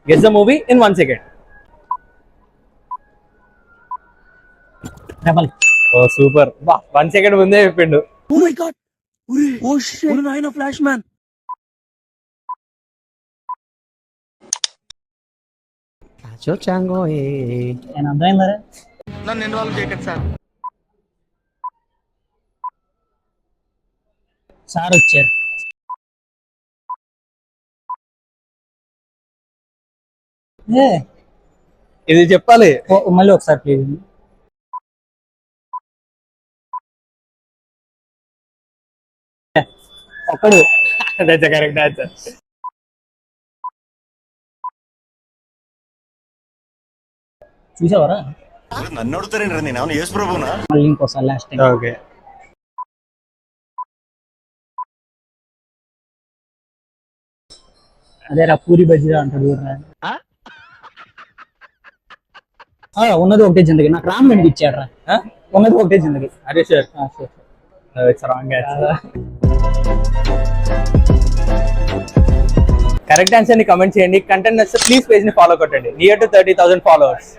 Guess the movie in 1 second. Rebel. Oh super. 1 second ముందే చెప్పిండు. Oh my god. Oh shit. నాయనా flash man. నేను అర్థమైందా? నన్ను ఇన్వాల్వ్ చేయకండి సార్. సార్ వచ్చారు. ఇది చెప్పాలి. మళ్ళీ ఒకసారి ప్లీజ్. ఒక్కడు. Correct answer. చూసావరా? నన్ను అడుగుతారేంటి? నేను ఏమన్నా యేసు ప్రభువునా? మళ్ళీ ఇంకోసారి లాస్ట్ టైం. ఓకే. అదేరా పూరి బజ్జీరా అంటాడు. ఉన్నది ఒకటే జిందగీ. నాకు రామ్ వెండి ఇచ్చాడు రా. ఉన్నది ఒకటే జిందగీ. అరే సార్, షూర్. కరెక్ట్ ఆన్సర్ ని కమెంట్ చేయండి. కంటెంట్ నచ్చితే ప్లీజ్ పేజ్ ని ఫాలో కొట్టండి. Near to 30,000 followers.